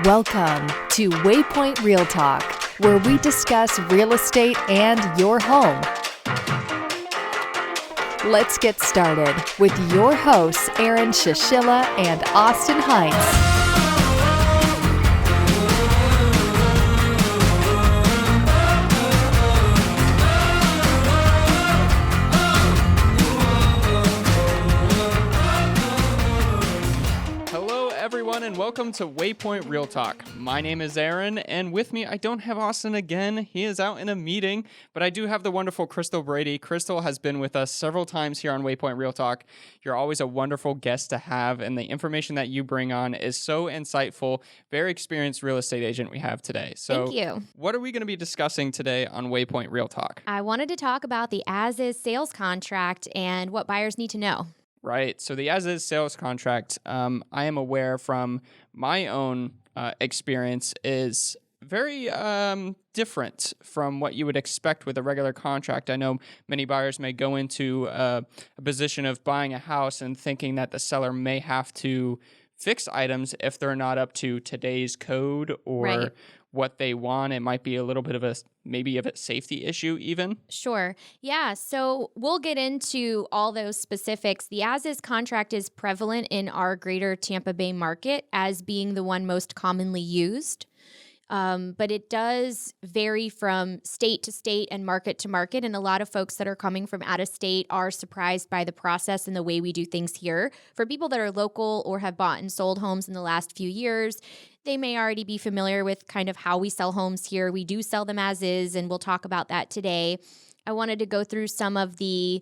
Welcome to Waypoint Real Talk, where we discuss real estate and your home. Let's get started with your hosts, Aaron Shishilla and Austin Hines. And welcome to Waypoint Real Talk. My name is Aaron, and with me, I don't have Austin again. He is out in a meeting, but I do have the wonderful Crystal Brady. Crystal has been with us several times here on Waypoint Real Talk. You're always a wonderful guest to have, and the information that you bring on is so insightful. Very experienced real estate agent we have today. So, thank you. What are we going to be discussing today on Waypoint Real Talk? I wanted to talk about the as-is sales contract and what buyers need to know. Right. So the as-is sales contract, I am aware from my own experience, is very different from what you would expect with a regular contract. I know many buyers may go into a position of buying a house and thinking that the seller may have to fix items if they're not up to today's code or what they want. It might be a little bit of a safety issue even. Sure. Yeah. So we'll get into all those specifics. The as-is contract is prevalent in our greater Tampa Bay market as being the one most commonly used. But it does vary from state to state and market to market. And a lot of folks that are coming from out of state are surprised by the process and the way we do things here. For people that are local or have bought and sold homes in the last few years, they may already be familiar with kind of how we sell homes here. We do sell them as is, and we'll talk about that today. I wanted to go through some of the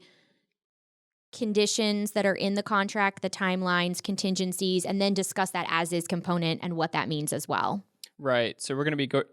conditions that are in the contract, the timelines, contingencies, and then discuss that as is component and what that means as well. Right. So we're going to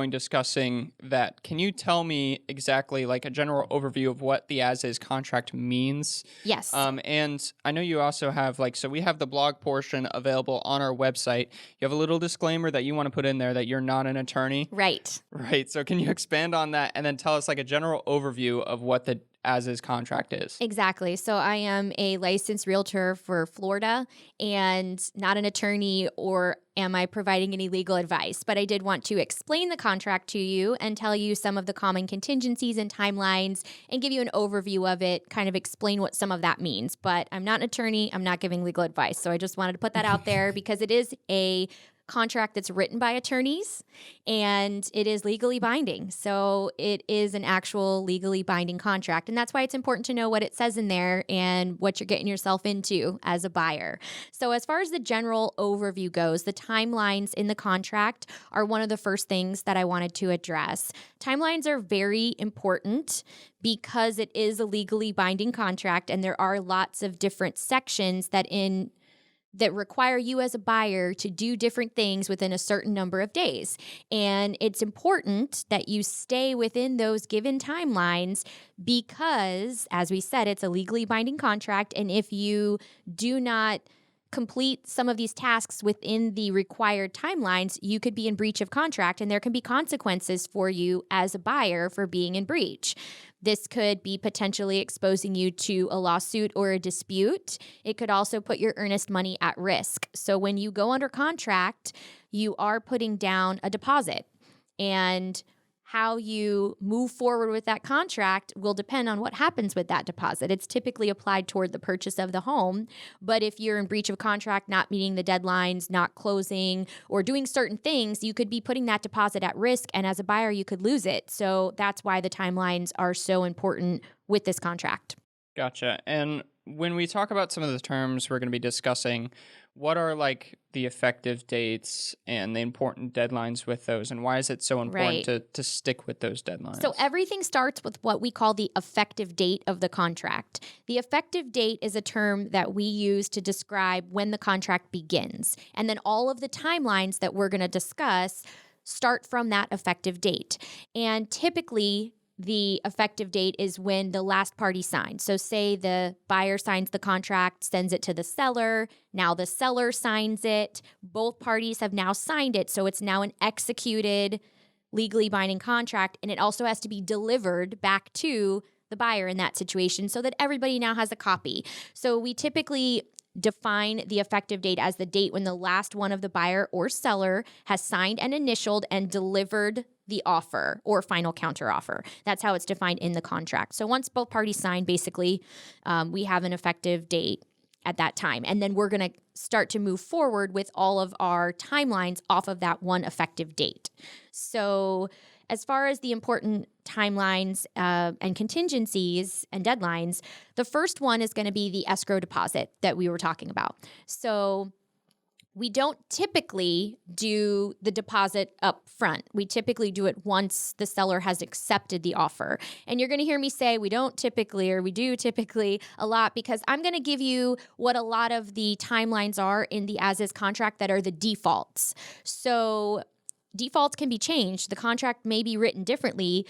be discussing that. Can you tell me exactly like a general overview of what the as-is contract means? Yes. And I know you also have so we have the blog portion available on our website. You have a little disclaimer that you want to put in there that you're not an attorney. Right. Right. So can you expand on that and then tell us a general overview of what the as-is contract is? Exactly. So I am a licensed realtor for Florida and not an attorney, or am I providing any legal advice? But I did want to explain the contract to you and tell you some of the common contingencies and timelines and give you an overview of it, kind of explain what some of that means. But I'm not an attorney. I'm not giving legal advice. So I just wanted to put that out there because it is a contract that's written by attorneys and it is legally binding. So it is an actual legally binding contract. And that's why it's important to know what it says in there and what you're getting yourself into as a buyer. So as far as the general overview goes, the timelines in the contract are one of the first things that I wanted to address. Timelines are very important because it is a legally binding contract and there are lots of different sections that require you as a buyer to do different things within a certain number of days. And it's important that you stay within those given timelines because, as we said, it's a legally binding contract. And if you do not complete some of these tasks within the required timelines, you could be in breach of contract and there can be consequences for you as a buyer for being in breach. This could be potentially exposing you to a lawsuit or a dispute. It could also put your earnest money at risk. So when you go under contract, you are putting down a deposit, and how you move forward with that contract will depend on what happens with that deposit. It's typically applied toward the purchase of the home, but if you're in breach of contract, not meeting the deadlines, not closing, or doing certain things, you could be putting that deposit at risk, and as a buyer, you could lose it. So that's why the timelines are so important with this contract. Gotcha. And when we talk about some of the terms we're going to be discussing, what are the effective dates and the important deadlines with those, and why is it so important to stick with those deadlines? So everything starts with what we call the effective date of the contract. The effective date is a term that we use to describe when the contract begins. And then all of the timelines that we're going to discuss start from that effective date. And typically, the effective date is when the last party signs. So say the buyer signs the contract, sends it to the seller. Now the seller signs it. Both parties have now signed it. So it's now an executed, legally binding contract. And it also has to be delivered back to the buyer in that situation so that everybody now has a copy. So we typically define the effective date as the date when the last one of the buyer or seller has signed and initialed and delivered the offer or final counter offer. That's how it's defined in the contract. So once both parties sign, basically, we have an effective date at that time. And then we're going to start to move forward with all of our timelines off of that one effective date. So as far as the important timelines and contingencies and deadlines, the first one is going to be the escrow deposit that we were talking about. So we don't typically do the deposit up front. We typically do it once the seller has accepted the offer. And you're going to hear me say we don't typically, or we do typically a lot, because I'm going to give you what a lot of the timelines are in the as-is contract that are the defaults. So defaults can be changed. The contract may be written differently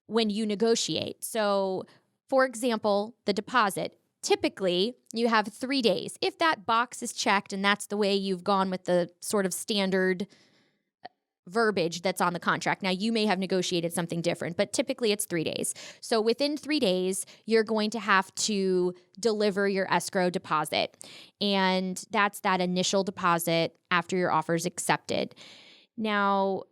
when you negotiate. So, for example, the deposit. Typically, you have 3 days. If that box is checked and that's the way you've gone with the sort of standard verbiage that's on the contract. Now, you may have negotiated something different, but typically it's 3 days. So within 3 days, you're going to have to deliver your escrow deposit. And that's that initial deposit after your offer is accepted. Now,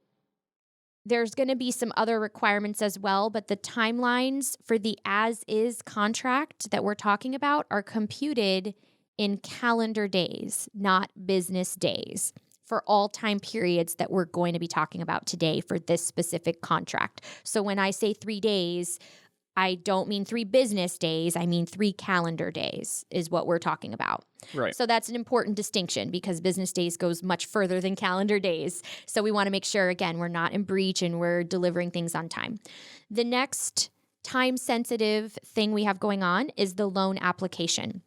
there's going to be some other requirements as well, but the timelines for the as-is contract that we're talking about are computed in calendar days, not business days, for all time periods that we're going to be talking about today for this specific contract. So when I say 3 days, I don't mean 3 business days. I mean 3 calendar days is what we're talking about. Right. So that's an important distinction because business days goes much further than calendar days. So we want to make sure, again, we're not in breach and we're delivering things on time. The next time-sensitive thing we have going on is the loan application.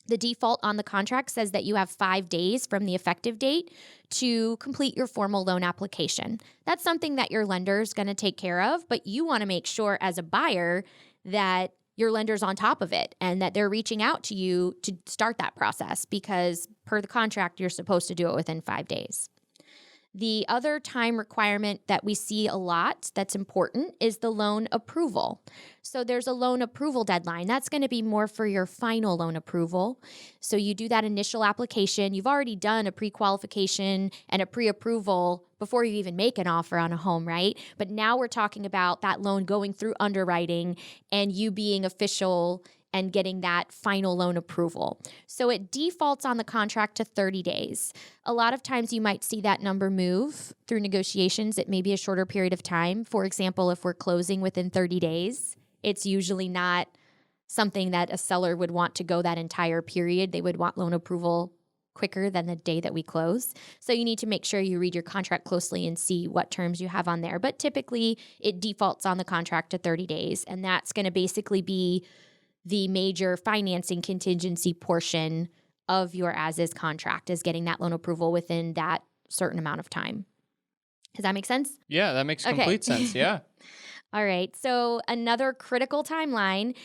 The default on the contract says that you have 5 days from the effective date to complete your formal loan application. That's something that your lender is going to take care of, but you want to make sure as a buyer that your lender's on top of it and that they're reaching out to you to start that process because per the contract, you're supposed to do it within 5 days. The other time requirement that we see a lot that's important is the loan approval. So there's a loan approval deadline. That's going to be more for your final loan approval. So you do that initial application. You've already done a pre-qualification and a pre-approval before you even make an offer on a home, right? But now we're talking about that loan going through underwriting and you being official and getting that final loan approval. So it defaults on the contract to 30 days. A lot of times you might see that number move through negotiations. It may be a shorter period of time. For example, if we're closing within 30 days, it's usually not something that a seller would want to go that entire period. They would want loan approval quicker than the day that we close. So you need to make sure you read your contract closely and see what terms you have on there. But typically it defaults on the contract to 30 days. And that's going to basically be the major financing contingency portion of your as-is contract is getting that loan approval within that certain amount of time. Does that make sense? Yeah, that makes complete sense. Yeah. All right. So another critical timeline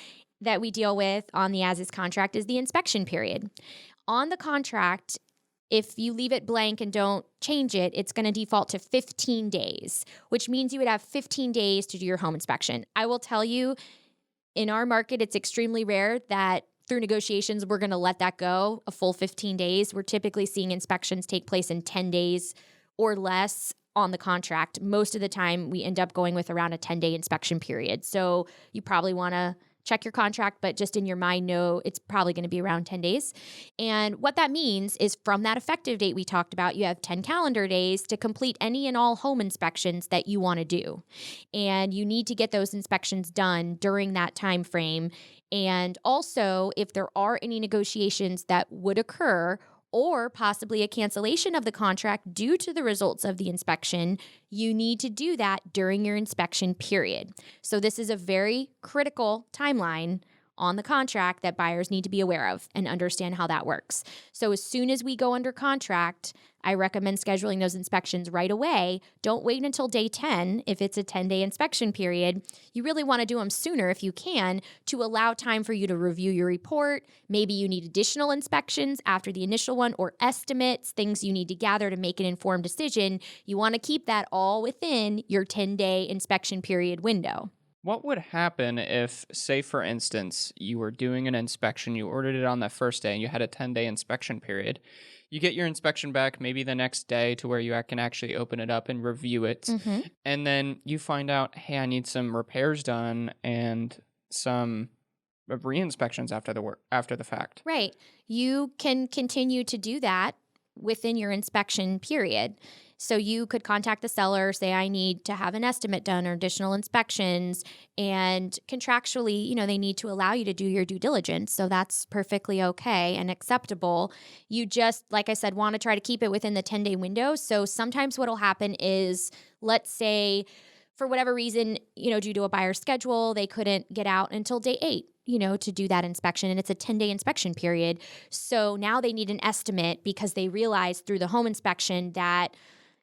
that we deal with on the as-is contract is the inspection period. On the contract, if you leave it blank and don't change it, it's going to default to 15 days, which means you would have 15 days to do your home inspection. I will tell you, in our market, it's extremely rare that through negotiations, we're going to let that go a full 15 days. We're typically seeing inspections take place in 10 days or less on the contract. Most of the time, we end up going with around a 10-day inspection period. So you probably want to check your contract, but just in your mind, know it's probably going to be around 10 days. And what that means is from that effective date we talked about, you have 10 calendar days to complete any and all home inspections that you want to do. And you need to get those inspections done during that time frame. And also, if there are any negotiations that would occur or possibly a cancellation of the contract due to the results of the inspection, you need to do that during your inspection period. So this is a very critical timeline on the contract that buyers need to be aware of and understand how that works. So as soon as we go under contract, I recommend scheduling those inspections right away. Don't wait until day 10 if it's a 10-day inspection period. You really want to do them sooner if you can to allow time for you to review your report. Maybe you need additional inspections after the initial one or estimates, things you need to gather to make an informed decision. You want to keep that all within your 10-day inspection period window. What would happen if, say, for instance, you were doing an inspection, you ordered it on that first day, and you had a 10-day inspection period? You get your inspection back maybe the next day to where you can actually open it up and review it. Mm-hmm. And then you find out, hey, I need some repairs done and some re-inspections after the fact. Right. You can continue to do that within your inspection period. So you could contact the seller, say, I need to have an estimate done or additional inspections. And contractually, they need to allow you to do your due diligence. So that's perfectly okay and acceptable. You just, like I said, want to try to keep it within the 10-day window. So sometimes what will happen is, let's say, for whatever reason, due to a buyer's schedule, they couldn't get out until day 8. To do that inspection, and it's a 10-day inspection period. So now they need an estimate because they realize through the home inspection that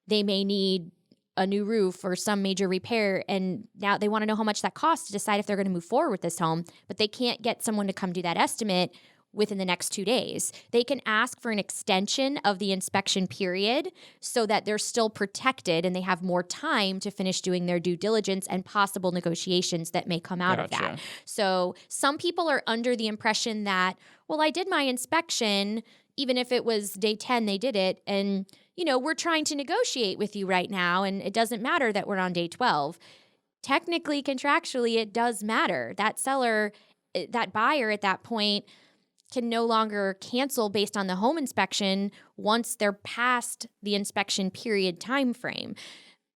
they may need a new roof or some major repair, and now they want to know how much that costs to decide if they're going to move forward with this home, but they can't get someone to come do that estimate within the next 2 days. They can ask for an extension of the inspection period so that they're still protected and they have more time to finish doing their due diligence and possible negotiations that may come out of that. So some people are under the impression that, well, I did my inspection, even if it was day 10, they did it, and we're trying to negotiate with you right now, and it doesn't matter that we're on day 12. Technically, contractually, it does matter. That seller, that buyer at that point can no longer cancel based on the home inspection once they're past the inspection period time frame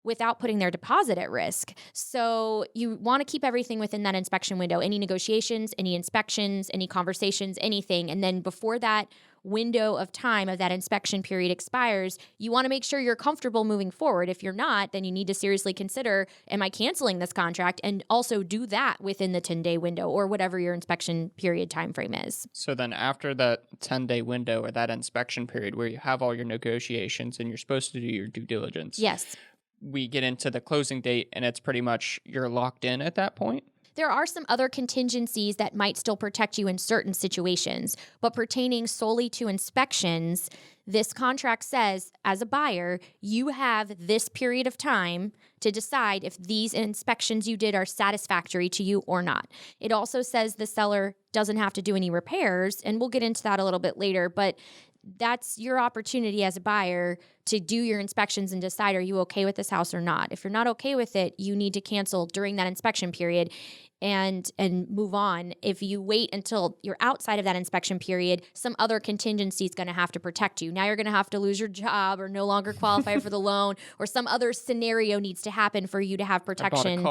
without putting their deposit at risk. So you want to keep everything within that inspection window, any negotiations, any inspections, any conversations, anything. And then before that window of time of that inspection period expires, you want to make sure you're comfortable moving forward. If you're not, then you need to seriously consider, am I canceling this contract? And also do that within the 10-day window or whatever your inspection period time frame is. So then after that 10-day window or that inspection period where you have all your negotiations and you're supposed to do your due diligence. Yes. We get into the closing date and it's pretty much you're locked in at that point? There are some other contingencies that might still protect you in certain situations, but pertaining solely to inspections, this contract says, as a buyer, you have this period of time to decide if these inspections you did are satisfactory to you or not. It also says the seller doesn't have to do any repairs, and we'll get into that a little bit later, but that's your opportunity as a buyer to do your inspections and decide, are you okay with this house or not? If you're not okay with it, you need to cancel during that inspection period and move on. If you wait until you're outside of that inspection period, some other contingency is going to have to protect you. Now you're going to have to lose your job or no longer qualify for the loan, or some other scenario needs to happen for you to have protection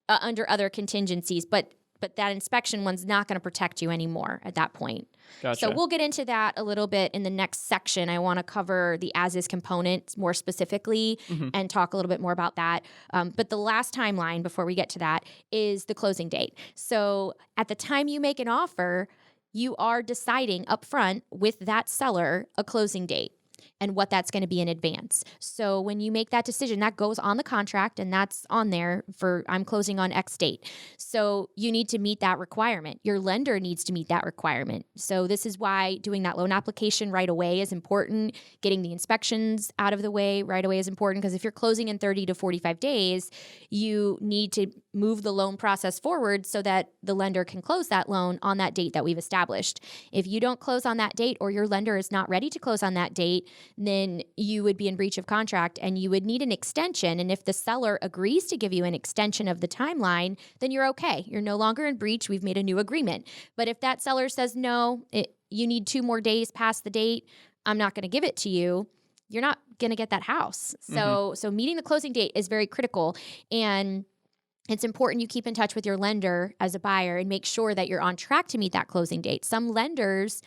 under other contingencies. But that inspection one's not going to protect you anymore at that point. Gotcha. So we'll get into that a little bit in the next section. I want to cover the as-is component more specifically and talk a little bit more about that. But the last timeline before we get to that is the closing date. So at the time you make an offer, you are deciding upfront with that seller a closing date and what that's going to be in advance. So when you make that decision, that goes on the contract and that's on there for I'm closing on X date. So you need to meet that requirement. Your lender needs to meet that requirement. So this is why doing that loan application right away is important. Getting the inspections out of the way right away is important, because if you're closing in 30 to 45 days, you need to move the loan process forward so that the lender can close that loan on that date that we've established. If you don't close on that date, or your lender is not ready to close on that date, then you would be in breach of contract and you would need an extension. And if the seller agrees to give you an extension of the timeline, then you're okay. You're no longer in breach. We've made a new agreement. But if that seller says, no, you need 2 more days past the date, I'm not going to give it to you, you're not going to get that house. So meeting the closing date is very critical. And it's important you keep in touch with your lender as a buyer and make sure that you're on track to meet that closing date. Some lenders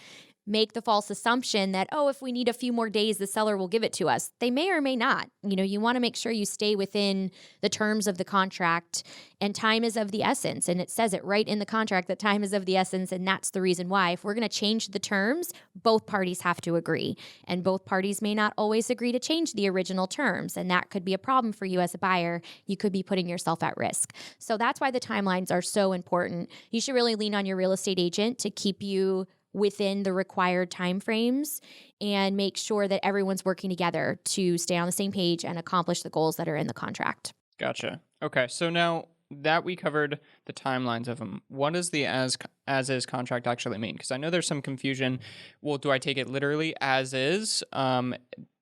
make the false assumption that, if we need a few more days, the seller will give it to us. They may or may not. You want to make sure you stay within the terms of the contract, and time is of the essence. And it says it right in the contract that time is of the essence. And that's the reason why. If we're going to change the terms, both parties have to agree. And both parties may not always agree to change the original terms. And that could be a problem for you as a buyer. You could be putting yourself at risk. So that's why the timelines are so important. You should really lean on your real estate agent to keep you within the required timeframes and make sure that everyone's working together to stay on the same page and accomplish the goals that are in the contract. Gotcha. Okay. So now that we covered the timelines of them, what does the as is contract actually mean? Because I know there's some confusion. Well, do I take it literally as is?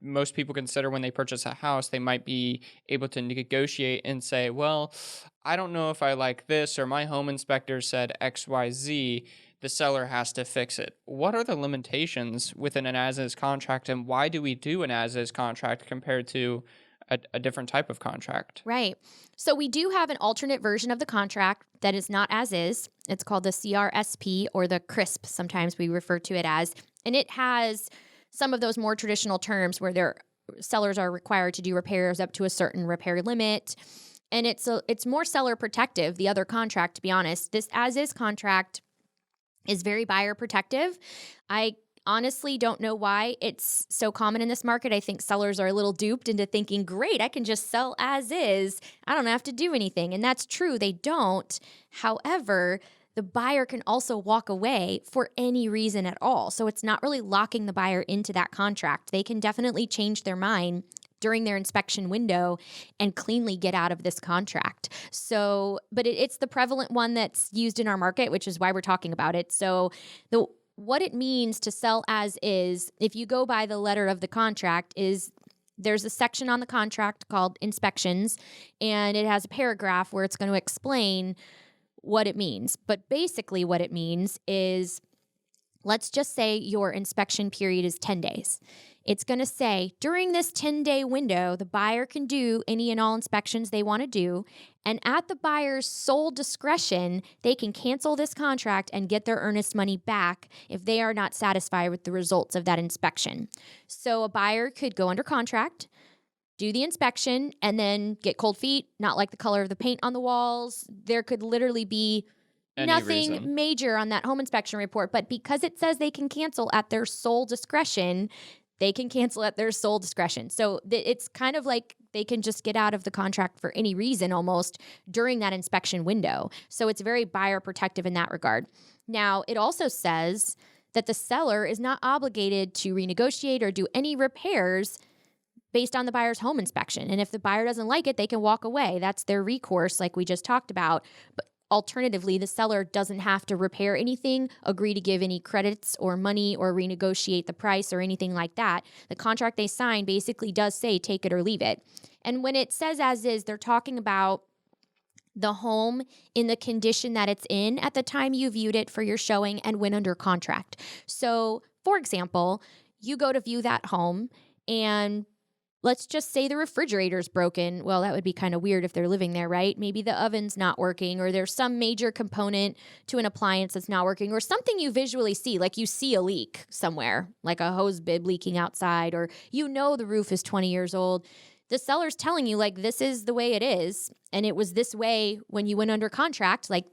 Most people consider when they purchase a house, they might be able to negotiate and say, well, I don't know if I like this, or my home inspector said XYZ. The seller has to fix it. What are the limitations within an as-is contract, and why do we do an as-is contract compared to a different type of contract? Right. So we do have an alternate version of the contract that is not as is. It's called the CRSP, or the CRISP, sometimes we refer to it as. And it has some of those more traditional terms where their sellers are required to do repairs up to a certain repair limit. And it's more seller protective, the other contract, to be honest. This as-is contract is very buyer protective. I honestly don't know why it's so common in this market. I think sellers are a little duped into thinking, great, I can just sell as is. I don't have to do anything. And that's true. They don't. However, the buyer can also walk away for any reason at all. So it's not really locking the buyer into that contract. They can definitely change their mind during their inspection window and cleanly get out of this contract. So, but it's the prevalent one that's used in our market, which is why we're talking about it. So what it means to sell as is, if you go by the letter of the contract, is there's a section on the contract called inspections, and it has a paragraph where it's going to explain what it means. But basically what it means is, let's just say your inspection period is 10 days. It's going to say, during this 10-day window, the buyer can do any and all inspections they want to do, and at the buyer's sole discretion, they can cancel this contract and get their earnest money back if they are not satisfied with the results of that inspection. So a buyer could go under contract, do the inspection, and then get cold feet, not like the color of the paint on the walls. There could literally be nothing major on that home inspection report, but because it says they can cancel at their sole discretion, they can cancel at their sole discretion. So it's kind of like they can just get out of the contract for any reason almost during that inspection window. So it's very buyer protective in that regard. Now, it also says that the seller is not obligated to renegotiate or do any repairs based on the buyer's home inspection. And if the buyer doesn't like it, they can walk away. That's their recourse, like we just talked about. But alternatively, the seller doesn't have to repair anything, agree to give any credits or money, or renegotiate the price or anything like that. The contract they sign basically does say take it or leave it. And when it says as is, they're talking about the home in the condition that it's in at the time you viewed it for your showing and went under contract. So, for example, you go to view that home and let's just say the refrigerator's broken. Well, that would be kind of weird if they're living there, right? Maybe the oven's not working, or there's some major component to an appliance that's not working, or something you visually see, like you see a leak somewhere, like a hose bib leaking outside, or you know the roof is 20 years old. The seller's telling you, like, this is the way it is, and it was this way when you went under contract, like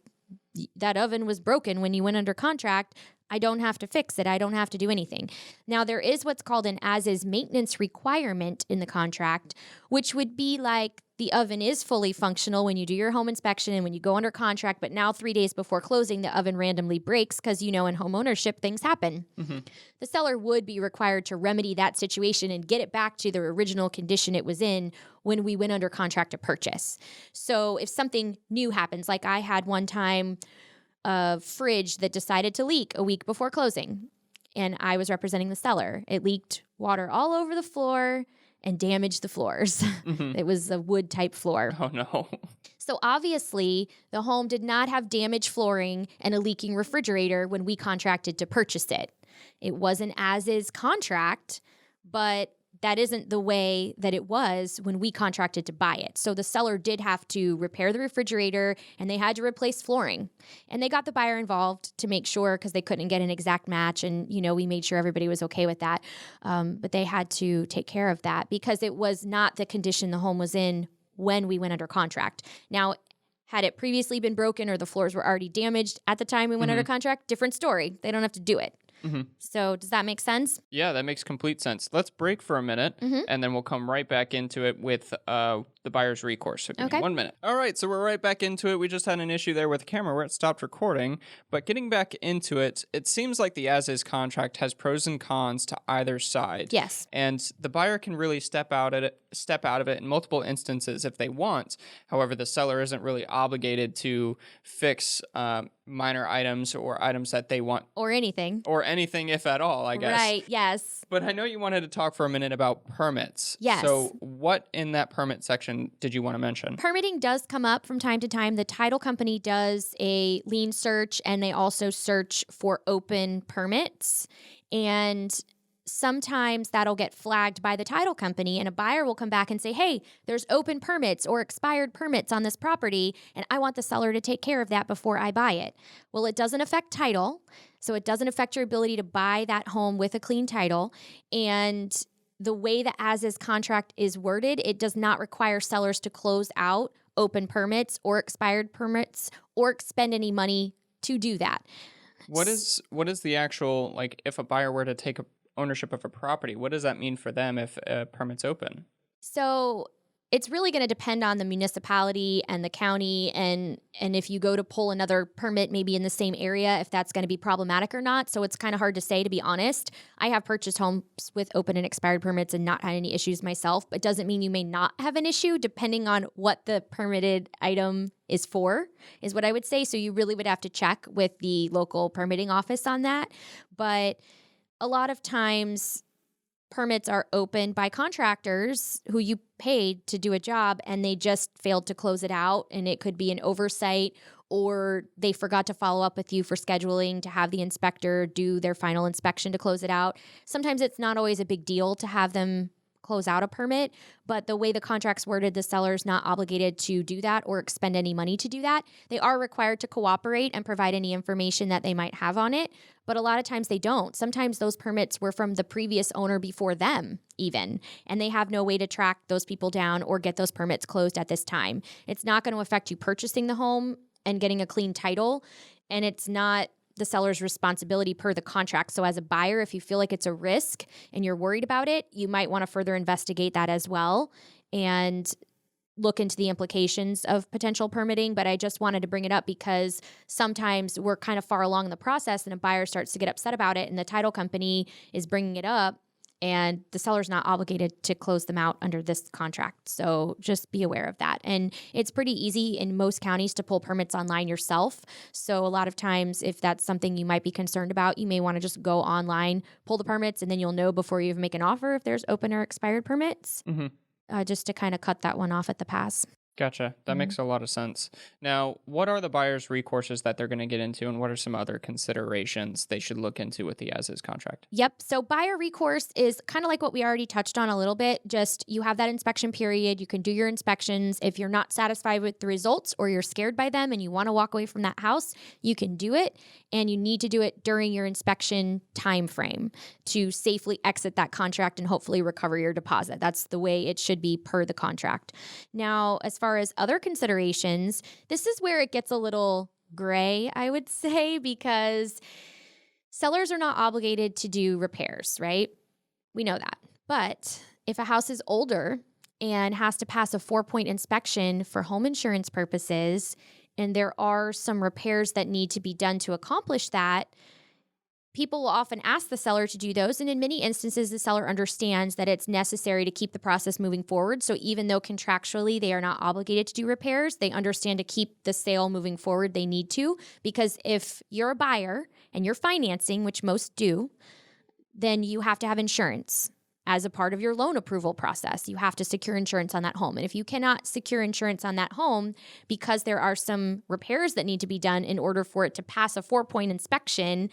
that oven was broken when you went under contract. I don't have to fix it. I don't have to do anything. Now, there is what's called an as-is maintenance requirement in the contract, which would be like the oven is fully functional when you do your home inspection and when you go under contract, but now 3 days before closing, the oven randomly breaks because, you know, in home ownership, things happen. Mm-hmm. The seller would be required to remedy that situation and get it back to the original condition it was in when we went under contract to purchase. So if something new happens, like I had one time, a fridge that decided to leak a week before closing, and I was representing the seller. It leaked water all over the floor and damaged the floors. Mm-hmm. It was a wood type floor. Oh no. So obviously the home did not have damaged flooring and a leaking refrigerator when we contracted to purchase it. It was an as-is contract, but that isn't the way that it was when we contracted to buy it. So the seller did have to repair the refrigerator and they had to replace flooring. And they got the buyer involved to make sure, because they couldn't get an exact match. And, you know, we made sure everybody was okay with that. But they had to take care of that because it was not the condition the home was in when we went under contract. Now, had it previously been broken or the floors were already damaged at the time we went under contract, different story. They don't have to do it. So does that make sense? Yeah, that makes complete sense. Let's break for a minute, and then we'll come right back into it with the buyer's recourse. So give me 1 minute. All right, so we're right back into it. We just had an issue there with the camera where it stopped recording. But getting back into it, it seems like the as-is contract has pros and cons to either side. Yes. And the buyer can really step out of it in multiple instances if they want. However, the seller isn't really obligated to fix minor items or items that they want. Or anything. Or anything, if at all, I guess. Right, yes. But I know you wanted to talk for a minute about permits. Yes. So what in that permit section did you want to mention? Permitting does come up from time to time. The title company does a lien search, and they also search for open permits. And sometimes that'll get flagged by the title company, and a buyer will come back and say, hey, there's open permits or expired permits on this property, and I want the seller to take care of that before I buy it. Well, it doesn't affect title, so it doesn't affect your ability to buy that home with a clean title. And the way the as-is contract is worded, it does not require sellers to close out open permits or expired permits or expend any money to do that. What is the actual, like, if a buyer were to take ownership of a property, what does that mean for them if a permit's open? So it's really going to depend on the municipality and the county, and if you go to pull another permit maybe in the same area, if that's going to be problematic or not. So it's kind of hard to say, to be honest. I have purchased homes with open and expired permits and not had any issues myself, but it doesn't mean you may not have an issue depending on what the permitted item is for, is what I would say. So you really would have to check with the local permitting office on that. But a lot of times permits are opened by contractors who you paid to do a job, and they just failed to close it out. And it could be an oversight, or they forgot to follow up with you for scheduling to have the inspector do their final inspection to close it out. Sometimes it's not always a big deal to have them close out a permit, but the way the contract's worded, the seller's not obligated to do that or expend any money to do that. They are required to cooperate and provide any information that they might have on it, but a lot of times they don't. Sometimes those permits were from the previous owner before them even, and they have no way to track those people down or get those permits closed at this time. It's not going to affect you purchasing the home and getting a clean title, and it's not the seller's responsibility per the contract. So as a buyer, if you feel like it's a risk and you're worried about it, you might want to further investigate that as well and look into the implications of potential permitting. But I just wanted to bring it up because sometimes we're kind of far along in the process and a buyer starts to get upset about it, and the title company is bringing it up, and the seller's not obligated to close them out under this contract. So just be aware of that. And it's pretty easy in most counties to pull permits online yourself. So a lot of times, if that's something you might be concerned about, you may want to just go online, pull the permits, and then you'll know before you even make an offer if there's open or expired permits, just to kind of cut that one off at the pass. Gotcha. That makes a lot of sense. Now, what are the buyer's recourses that they're going to get into, and what are some other considerations they should look into with the as-is contract? Yep. So buyer recourse is kind of like what we already touched on a little bit. Just you have that inspection period. You can do your inspections. If you're not satisfied with the results or you're scared by them and you want to walk away from that house, you can do it. And you need to do it during your inspection time frame to safely exit that contract and hopefully recover your deposit. That's the way it should be per the contract. Now, as far as other considerations, this is where it gets a little gray, I would say, because sellers are not obligated to do repairs, right? We know that. But if a house is older and has to pass a 4-point inspection for home insurance purposes, and there are some repairs that need to be done to accomplish that, people will often ask the seller to do those. And in many instances, the seller understands that it's necessary to keep the process moving forward. So even though contractually they are not obligated to do repairs, they understand to keep the sale moving forward, they need to. Because if you're a buyer and you're financing, which most do, then you have to have insurance as a part of your loan approval process. You have to secure insurance on that home. And if you cannot secure insurance on that home because there are some repairs that need to be done in order for it to pass a 4-point inspection,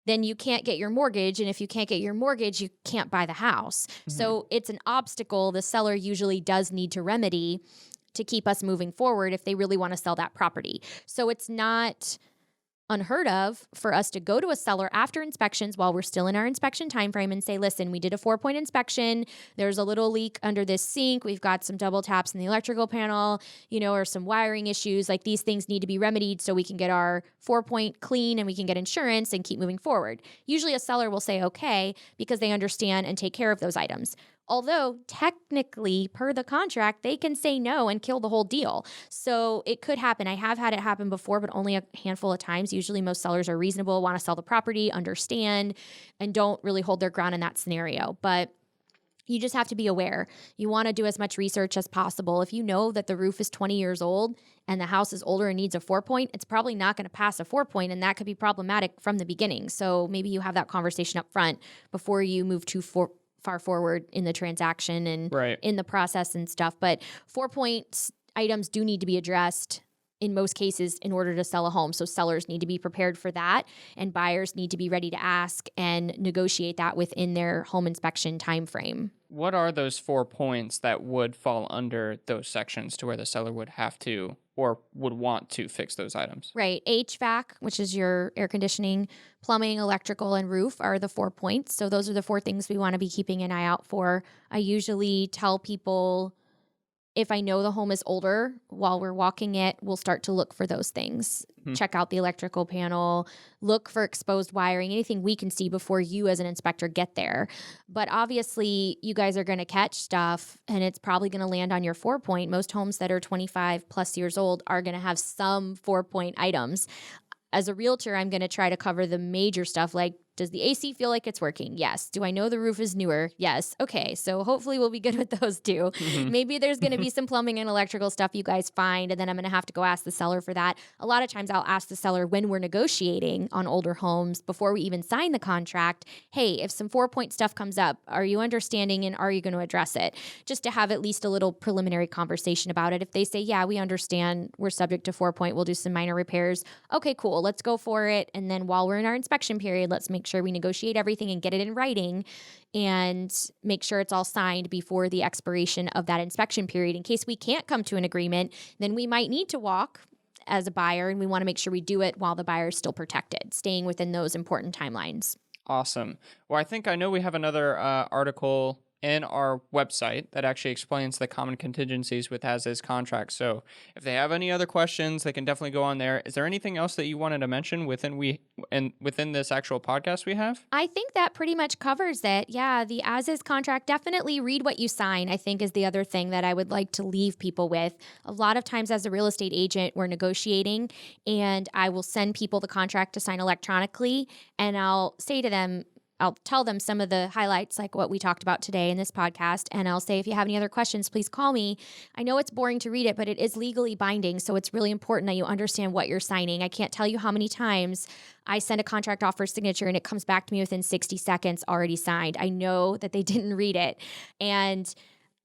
then you can't get your mortgage. And if you can't get your mortgage, you can't buy the house. So it's an obstacle the seller usually does need to remedy to keep us moving forward if they really want to sell that property. So it's not unheard of for us to go to a seller after inspections while we're still in our inspection time frame and say, listen, we did a 4-point inspection. There's a little leak under this sink. We've got some double taps in the electrical panel, or some wiring issues. Like, these things need to be remedied so we can get our 4-point clean and we can get insurance and keep moving forward. Usually a seller will say okay because they understand and take care of those items. Although technically, per the contract, they can say no and kill the whole deal. So it could happen. I have had it happen before, but only a handful of times. Usually most sellers are reasonable, want to sell the property, understand, and don't really hold their ground in that scenario. But you just have to be aware. You want to do as much research as possible. If you know that the roof is 20 years old and the house is older and needs a 4-point, it's probably not going to pass a 4-point, and that could be problematic from the beginning. So maybe you have that conversation up front before you move too far forward in the transaction and in the process and stuff. But 4-point items do need to be addressed in most cases in order to sell a home. So sellers need to be prepared for that, and buyers need to be ready to ask and negotiate that within their home inspection time frame. What are those 4 points that would fall under those sections to where the seller would have to or would want to fix those items? Right. HVAC, which is your air conditioning, plumbing, electrical, and roof, are the 4 points. So those are the 4 things we want to be keeping an eye out for. I usually tell people, if I know the home is older, while we're walking it, we'll start to look for those things. Check out the electrical panel, look for exposed wiring, anything we can see before you as an inspector get there. But obviously, you guys are going to catch stuff, and it's probably going to land on your 4-point. Most homes that are 25 plus years old are going to have some 4-point items. As a realtor, I'm going to try to cover the major stuff, like, does the AC feel like it's working? Yes. Do I know the roof is newer? Yes. Okay. So hopefully we'll be good with those too. Maybe there's going to be some plumbing and electrical stuff you guys find, and then I'm going to have to go ask the seller for that. A lot of times I'll ask the seller when we're negotiating on older homes before we even sign the contract, hey, if some 4-point stuff comes up, are you understanding and are you going to address it? Just to have at least a little preliminary conversation about it. If they say, yeah, we understand, we're subject to 4-point, we'll do some minor repairs. Okay, cool. Let's go for it. And then while we're in our inspection period, let's make sure we negotiate everything and get it in writing and make sure it's all signed before the expiration of that inspection period. In case we can't come to an agreement, then we might need to walk as a buyer, and we want to make sure we do it while the buyer is still protected, staying within those important timelines. Awesome. Well, I know we have another article in our website that actually explains the common contingencies with as-is contracts. So if they have any other questions, they can definitely go on there. Is there anything else that you wanted to mention within this actual podcast we have? I think that pretty much covers it. Yeah, the as-is contract, definitely read what you sign, I think, is the other thing that I would like to leave people with. A lot of times as a real estate agent, we're negotiating, and I will send people the contract to sign electronically, and I'll say to them, I'll tell them some of the highlights, like what we talked about today in this podcast. And I'll say, if you have any other questions, please call me. I know it's boring to read it, but it is legally binding. So it's really important that you understand what you're signing. I can't tell you how many times I send a contract off for signature and it comes back to me within 60 seconds already signed. I know that they didn't read it. And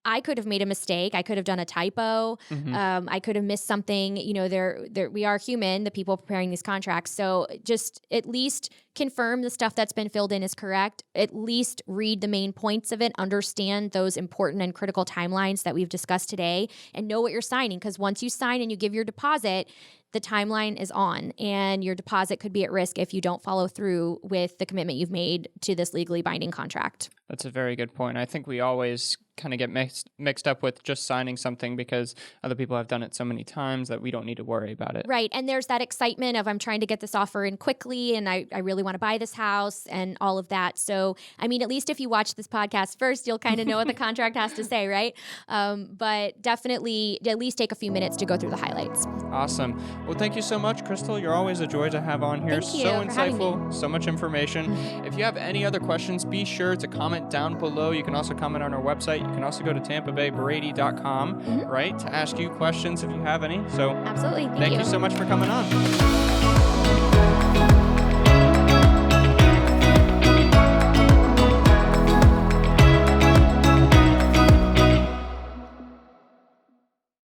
I could have made a mistake. I could have done a typo. I could have missed something. We are human, the people preparing these contracts. So just at least confirm the stuff that's been filled in is correct. At least read the main points of it, understand those important and critical timelines that we've discussed today, and know what you're signing. Because once you sign and you give your deposit, the timeline is on, and your deposit could be at risk if you don't follow through with the commitment you've made to this legally binding contract. That's a very good point. I think we always kind of get mixed up with just signing something because other people have done it so many times that we don't need to worry about it. Right. And there's that excitement of, I'm trying to get this offer in quickly, and I really want to buy this house and all of that. So, I mean, at least if you watch this podcast first, you'll kind of know what the contract has to say, right? But definitely at least take a few minutes to go through the highlights. Awesome. Well, thank you so much, Crystal. You're always a joy to have on here. Thank you so for having insightful, me. so much information. If you have any other questions, be sure to comment down below. You can also comment on our website. You can also go to TampaBayBrady.com, right, to ask you questions if you have any. So Absolutely. thank you so much for coming on.